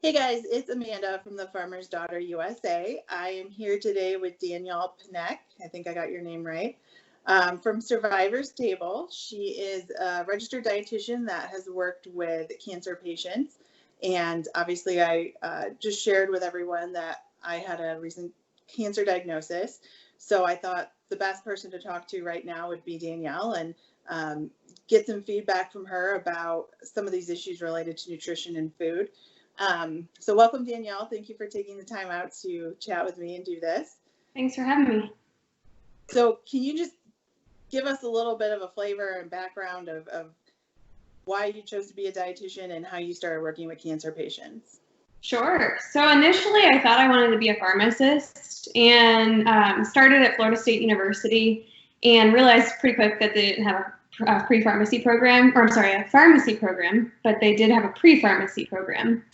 Hey guys, it's Amanda from the Farmer's Daughter USA. I am here today with Danielle Penick. I think I got your name right. From Survivor's Table. She is a registered dietitian that has worked with cancer patients. And obviously I just shared with everyone that I had a recent cancer diagnosis. So I thought the best person to talk to right now would be Danielle and get some feedback from her about some of these issues related to nutrition and food. So welcome, Danielle. Thank you for taking the time out to chat with me and do this. Thanks for having me. So can you just give us a little bit of a flavor and background of why you chose to be a dietitian and how you started working with cancer patients? Sure. So initially I thought I wanted to be a pharmacist and started at Florida State University and realized pretty quick that they didn't have a pre-pharmacy program, or I'm sorry, a pharmacy program, but they did have a pre-pharmacy program.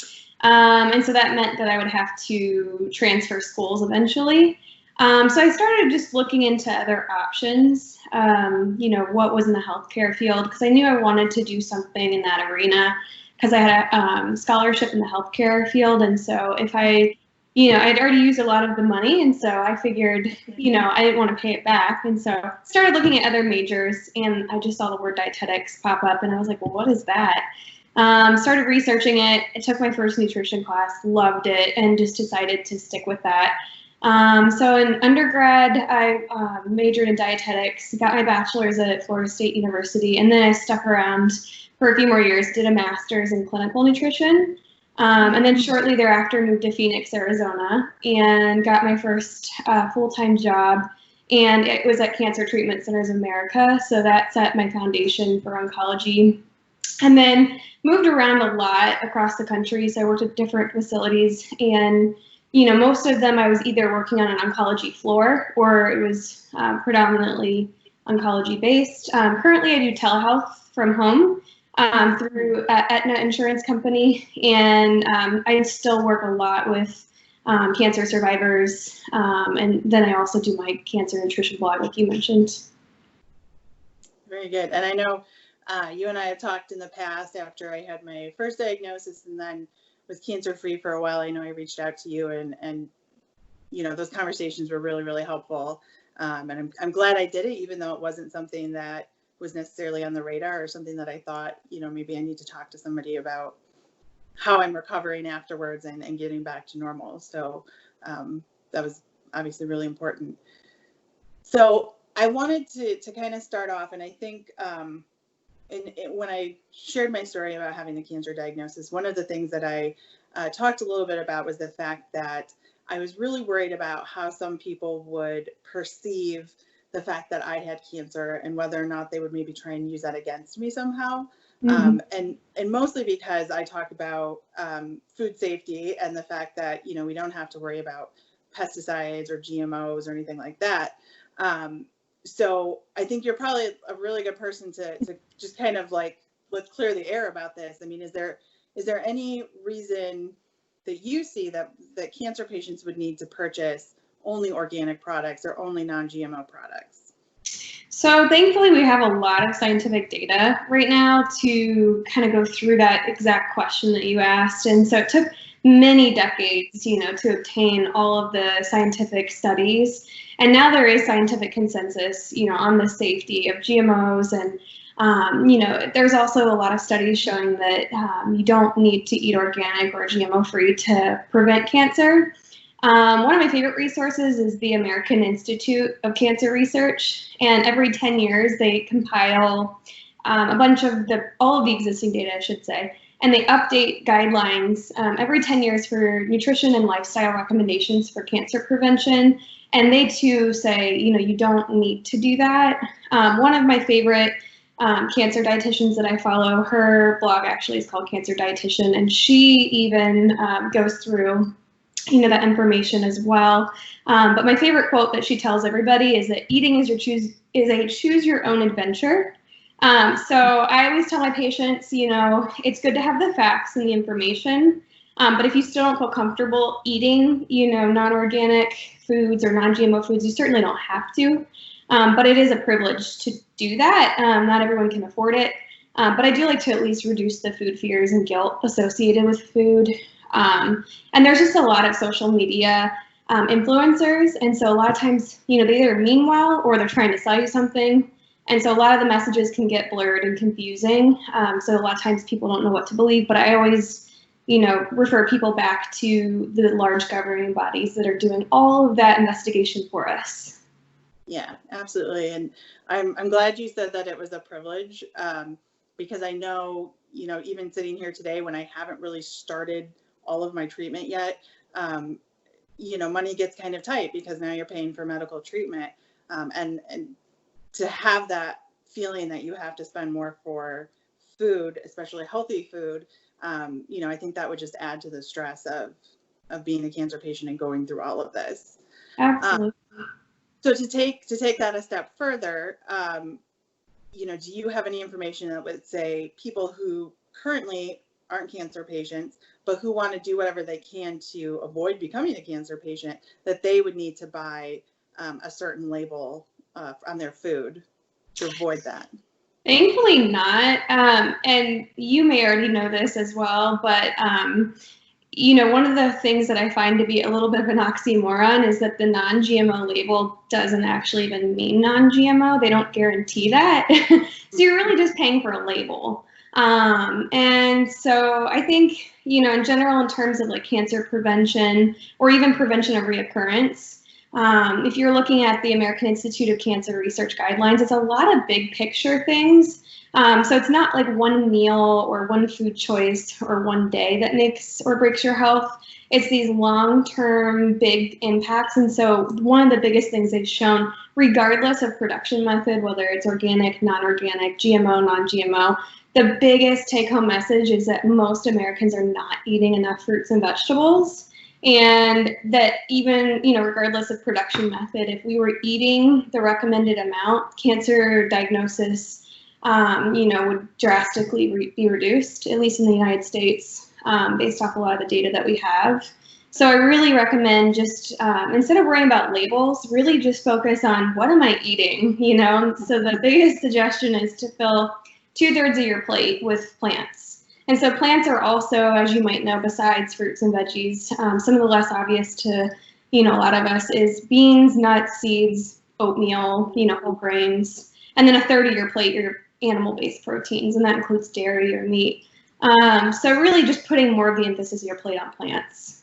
And so that meant that I would have to transfer schools eventually. So I started just looking into other options, what was in the healthcare field, because I knew I wanted to do something in that arena because I had a scholarship in the healthcare field. And so if I'd already used a lot of the money. And so I figured, I didn't want to pay it back. And so started looking at other majors and I just saw the word dietetics pop up and I was like, well, what is that? Started researching it. I took my first nutrition class, loved it, and just decided to stick with that. So in undergrad, I majored in dietetics, got my bachelor's at Florida State University, and then I stuck around for a few more years, did a master's in clinical nutrition. And then shortly thereafter moved to Phoenix, Arizona, and got my first full-time job. And it was at Cancer Treatment Centers of America. So that set my foundation for oncology. And then moved around a lot across the country. So I worked at different facilities. And, most of them I was either working on an oncology floor or it was predominantly oncology based. Currently I do telehealth from home. Through Aetna Insurance Company, and I still work a lot with cancer survivors, and then I also do my cancer nutrition blog, like you mentioned. Very good. And I know you and I have talked in the past after I had my first diagnosis and then was cancer-free for a while. I know I reached out to you and those conversations were really, really helpful. And I'm glad I did it, even though it wasn't something that was necessarily on the radar or something that I thought, maybe I need to talk to somebody about how I'm recovering afterwards and getting back to normal. So that was obviously really important. So I wanted to kind of start off, and I think when I shared my story about having the cancer diagnosis, one of the things that I talked a little bit about was the fact that I was really worried about how some people would perceive the fact that I had cancer and whether or not they would maybe try and use that against me somehow. Mm-hmm. And mostly because I talk about food safety and the fact that, we don't have to worry about pesticides or GMOs or anything like that. So I think you're probably a really good person to just kind of like, let's clear the air about this. I mean, is there any reason that you see that cancer patients would need to purchase only organic products or only non-GMO products? So thankfully we have a lot of scientific data right now to kind of go through that exact question that you asked. And so it took many decades, to obtain all of the scientific studies. And now there is scientific consensus, on the safety of GMOs. And, there's also a lot of studies showing that you don't need to eat organic or GMO-free to prevent cancer. One of my favorite resources is the American Institute of Cancer Research, and every 10 years they compile a bunch of all of the existing data, I should say, and they update guidelines every 10 years for nutrition and lifestyle recommendations for cancer prevention, and they too say, you don't need to do that. One of my favorite cancer dietitians that I follow, her blog actually is called Cancer Dietitian, and she even goes through that information as well. But my favorite quote that she tells everybody is that eating is a choose your own adventure. So I always tell my patients, it's good to have the facts and the information, but if you still don't feel comfortable eating, non-organic foods or non-GMO foods, you certainly don't have to. But it is a privilege to do that. Not everyone can afford it. But I do like to at least reduce the food fears and guilt associated with food. And there's just a lot of social media influencers. And so a lot of times, they either mean well or they're trying to sell you something. And so a lot of the messages can get blurred and confusing. So a lot of times people don't know what to believe, but I always, refer people back to the large governing bodies that are doing all of that investigation for us. Yeah, absolutely. And I'm glad you said that it was a privilege, because I know, even sitting here today when I haven't really started all of my treatment yet, money gets kind of tight because now you're paying for medical treatment. And to have that feeling that you have to spend more for food, especially healthy food, I think that would just add to the stress of being a cancer patient and going through all of this. Absolutely. So to take that a step further, do you have any information that would say people who currently aren't cancer patients, but who want to do whatever they can to avoid becoming a cancer patient, that they would need to buy a certain label on their food to avoid that? Thankfully not. And you may already know this as well, but one of the things that I find to be a little bit of an oxymoron is that the non-GMO label doesn't actually even mean non-GMO. They don't guarantee that. So you're really just paying for a label. And so I think, in general, in terms of like cancer prevention or even prevention of reoccurrence, if you're looking at the American Institute of Cancer Research guidelines, it's a lot of big picture things. So it's not like one meal or one food choice or one day that makes or breaks your health. It's these long-term big impacts. And so one of the biggest things they've shown, regardless of production method, whether it's organic, non-organic, GMO, non-GMO, the biggest take-home message is that most Americans are not eating enough fruits and vegetables. And that even, regardless of production method, if we were eating the recommended amount, cancer diagnosis would drastically be reduced, at least in the United States, based off a lot of the data that we have. So I really recommend just, instead of worrying about labels, really just focus on what am I eating, So the biggest suggestion is to fill 2/3 of your plate with plants. And so plants are also, as you might know, besides fruits and veggies, some of the less obvious to, a lot of us is beans, nuts, seeds, oatmeal, whole grains, and then 1/3 of your plate, your animal-based proteins, and that includes dairy or meat. So really just putting more of the emphasis of your plate on plants.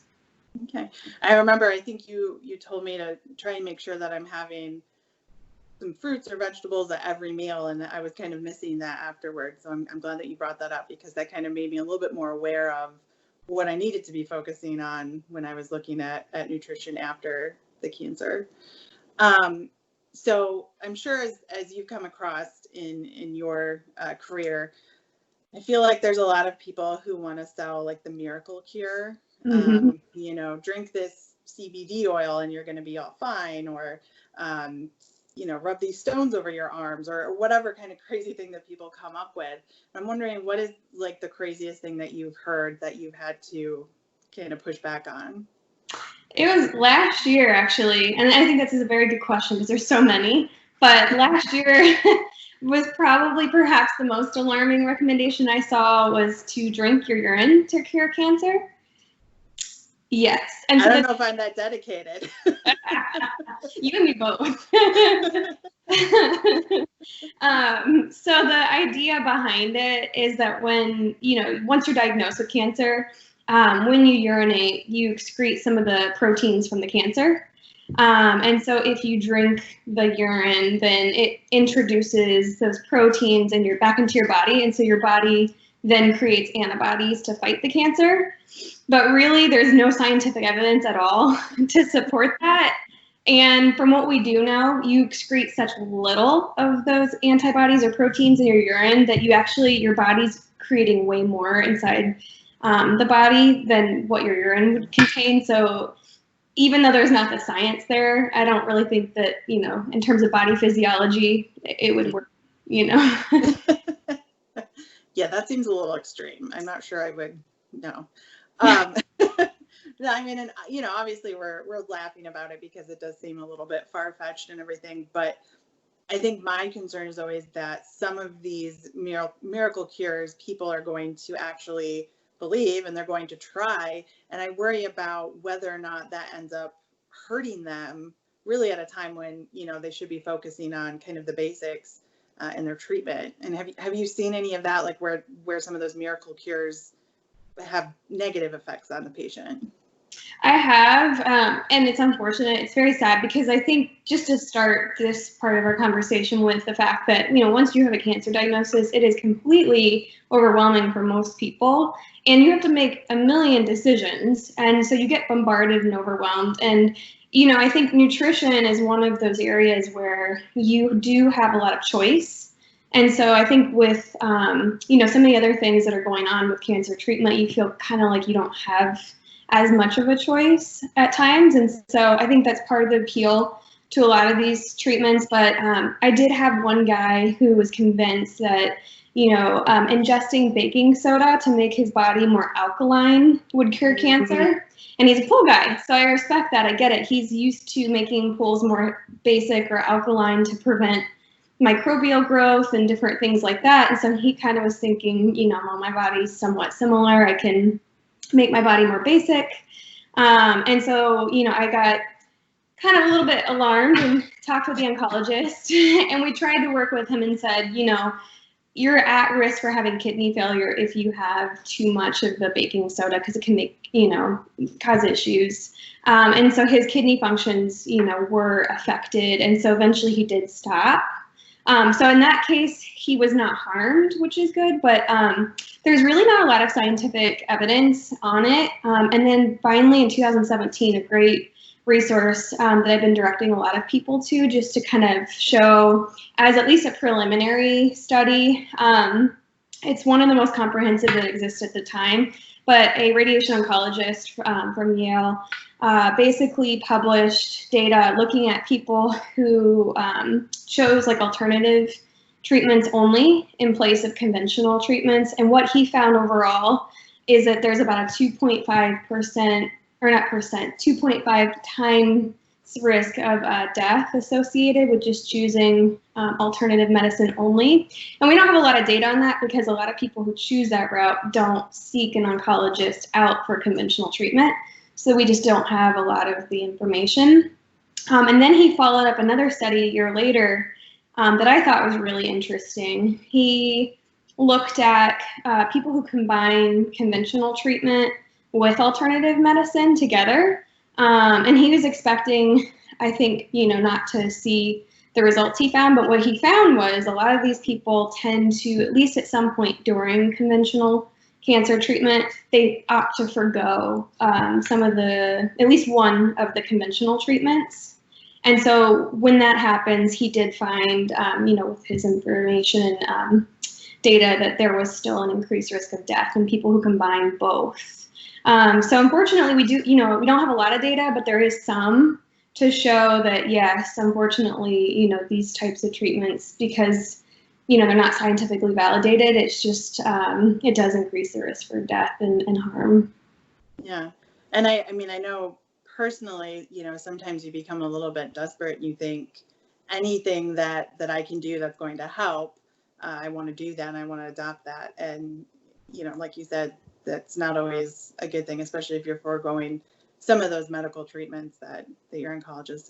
Okay. I remember, I think you told me to try and make sure that I'm having some fruits or vegetables at every meal, and I was kind of missing that afterwards. So I'm glad that you brought that up, because that kind of made me a little bit more aware of what I needed to be focusing on when I was looking at nutrition after the cancer. So I'm sure as you've come across in your career, I feel like there's a lot of people who want to sell like the miracle cure. Mm-hmm. Drink this CBD oil and you're going to be all fine, or rub these stones over your arms, or whatever kind of crazy thing that people come up with. I'm wondering, what is like the craziest thing that you've heard that you've had to kind of push back on? It was last year, actually, and I think this is a very good question because there's so many, but last year was probably perhaps the most alarming recommendation I saw was to drink your urine to cure cancer. Yes. And I don't know if I'm that dedicated. You and me both. So the idea behind it is that when, once you're diagnosed with cancer, when you urinate, you excrete some of the proteins from the cancer. And so if you drink the urine, then it introduces those proteins back into your body. And so your body then creates antibodies to fight the cancer. But really, there's no scientific evidence at all to support that. And from what we do know, you excrete such little of those antibodies or proteins in your urine that your body's creating way more inside the body than what your urine would contain. So even though there's not the science there, I don't really think that, in terms of body physiology, it would work, Yeah, that seems a little extreme. I'm not sure I would know. I mean, and obviously we're laughing about it because it does seem a little bit far-fetched and everything, but I think my concern is always that some of these miracle cures, people are going to actually believe and they're going to try. And I worry about whether or not that ends up hurting them really at a time when, you know, they should be focusing on kind of the basics in their treatment. And have you seen any of that, like where some of those miracle cures have negative effects on the patient? I have, and it's unfortunate. It's very sad because I think, just to start this part of our conversation with the fact that, you know, once you have a cancer diagnosis, it is completely overwhelming for most people, and you have to make a million decisions, and so you get bombarded and overwhelmed. And, you know, I think nutrition is one of those areas where you do have a lot of choice. And so I think with, you know, some of the other things that are going on with cancer treatment, you feel kind of like you don't have as much of a choice at times. And so I think that's part of the appeal to a lot of these treatments. But I did have one guy who was convinced that, you know, ingesting baking soda to make his body more alkaline would cure cancer. And he's a pool guy, so I respect that. I get it. He's used to making pools more basic or alkaline to prevent microbial growth and different things like that. And so he kind of was thinking, you know, well, my body's somewhat similar. I can make my body more basic. And so, you know, I got kind of a little bit alarmed and talked with the oncologist, and we tried to work with him and said, you know, you're at risk for having kidney failure if you have too much of the baking soda, because it can make, you know, cause issues. And so his kidney functions, you know, were affected. And so eventually he did stop. So in that case, he was not harmed, which is good, but there's really not a lot of scientific evidence on it. And then finally in 2017, a great resource that I've been directing a lot of people to, just to kind of show as at least a preliminary study. It's one of the most comprehensive that exists at the time, but a radiation oncologist from Yale basically published data looking at people who chose like alternative treatments only in place of conventional treatments. And what he found overall is that there's about a 2.5 times risk of death associated with just choosing alternative medicine only. And we don't have a lot of data on that because a lot of people who choose that route don't seek an oncologist out for conventional treatment. So we just don't have a lot of the information. And then he followed up another study a year later that I thought was really interesting. He looked at people who combine conventional treatment with alternative medicine together. And he was expecting, I think, you know, not to see the results he found, but what he found was a lot of these people tend to, at least at some point during conventional cancer treatment, they opt to forgo some of the, at least one of the conventional treatments. And so when that happens, he did find, you know, with his information data, that there was still an increased risk of death in people who combine both. So unfortunately, we don't have a lot of data, but there is some to show that, yes, unfortunately, you know, these types of treatments, because, you know, they're not scientifically validated, it's just, it does increase the risk for death and harm. Yeah. And I mean, I know personally, you know, sometimes you become a little bit desperate and you think anything that I can do that's going to help, I want to do that and I want to adopt that. And, you know, like you said, that's not always a good thing, especially if you're foregoing some of those medical treatments that your oncologist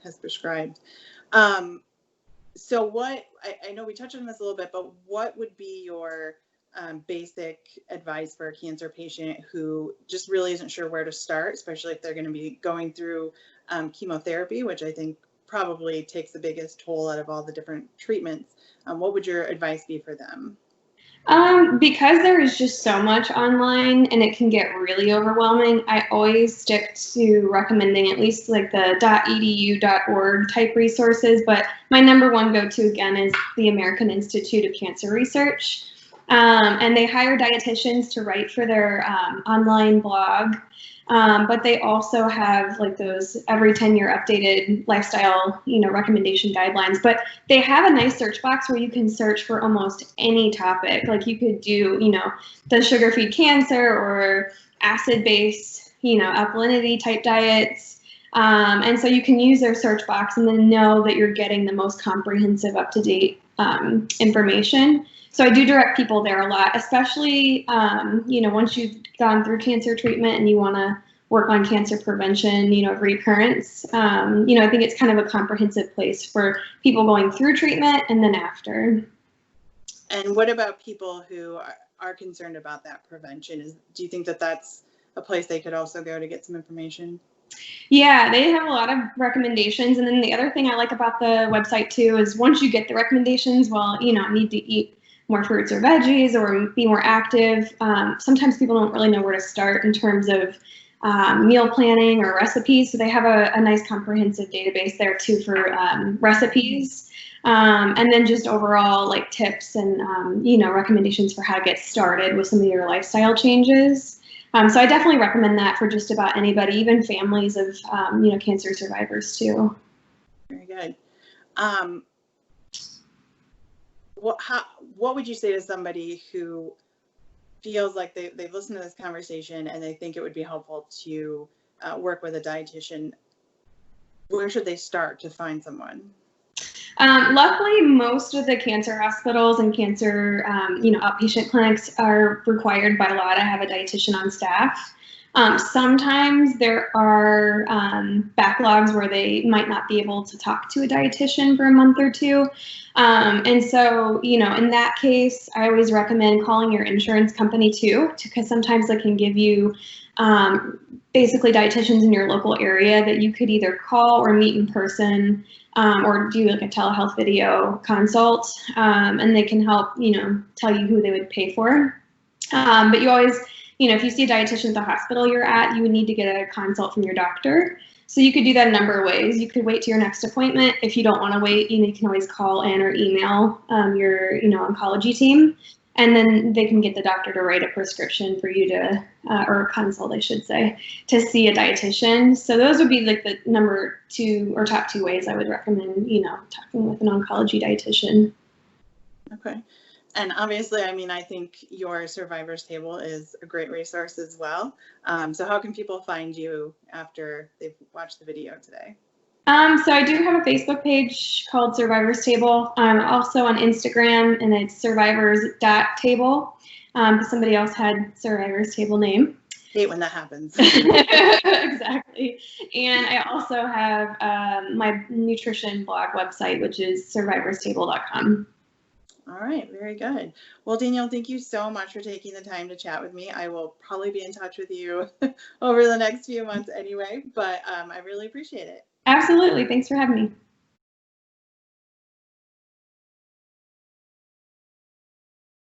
has prescribed. So what, I know we touched on this a little bit, but what would be your basic advice for a cancer patient who just really isn't sure where to start, especially if they're going to be going through chemotherapy, which I think probably takes the biggest toll out of all the different treatments? What would your advice be for them? Because there is just so much online and it can get really overwhelming, I always stick to recommending at least like the .edu.org type resources. But my number one go-to again is the American Institute of Cancer Research. And they hire dietitians to write for their online blog. But they also have like those every 10-year updated lifestyle, you know, recommendation guidelines. But they have a nice search box where you can search for almost any topic. Like you could do, you know, the sugar-free cancer or acid-based, you know, alkalinity type diets. And so you can use their search box and then know that you're getting the most comprehensive, up-to-date information. So I do direct people there a lot, especially, once you've gone through cancer treatment and you want to work on cancer prevention, of recurrence. I think it's kind of a comprehensive place for people going through treatment and then after. And what about people who are concerned about that prevention? Do you think that that's a place they could also go to get some information? Yeah, they have a lot of recommendations. And then the other thing I like about the website too is once you get the recommendations, need to eat more fruits or veggies or be more active. Sometimes people don't really know where to start in terms of meal planning or recipes. So they have a nice comprehensive database there too for recipes. And then just overall like tips and, recommendations for how to get started with some of your lifestyle changes. So I definitely recommend that for just about anybody, even families of, cancer survivors too. Very good. What would you say to somebody who feels like they've listened to this conversation and they think it would be helpful to work with a dietitian? Where should they start to find someone? Luckily, most of the cancer hospitals and cancer, outpatient clinics are required by law to have a dietitian on staff. Sometimes there are backlogs where they might not be able to talk to a dietitian for a month or two. And so, in that case, I always recommend calling your insurance company too, because sometimes they can give you basically dietitians in your local area that you could either call or meet in person. Or do like a telehealth video consult, and they can help, tell you who they would pay for. But you always, if you see a dietitian at the hospital you're at, you would need to get a consult from your doctor. So you could do that a number of ways. You could wait to your next appointment. If you don't want to wait, you can always call in or email your, oncology team. And then they can get the doctor to write a prescription for you to, or a consult, I should say, to see a dietitian. So those would be like the number 2 or top 2 ways I would recommend, talking with an oncology dietitian. Okay. And obviously, I think your Survivors Table is a great resource as well. So how can people find you after they've watched the video today? So I do have a Facebook page called Survivors Table. I'm also on Instagram, and it's survivors.table. Somebody else had Survivors Table name. Hate when that happens. Exactly. And I also have my nutrition blog website, which is survivorstable.com. All right, very good. Well, Danielle, thank you so much for taking the time to chat with me. I will probably be in touch with you over the next few months anyway, but I really appreciate it. Absolutely. Thanks for having me.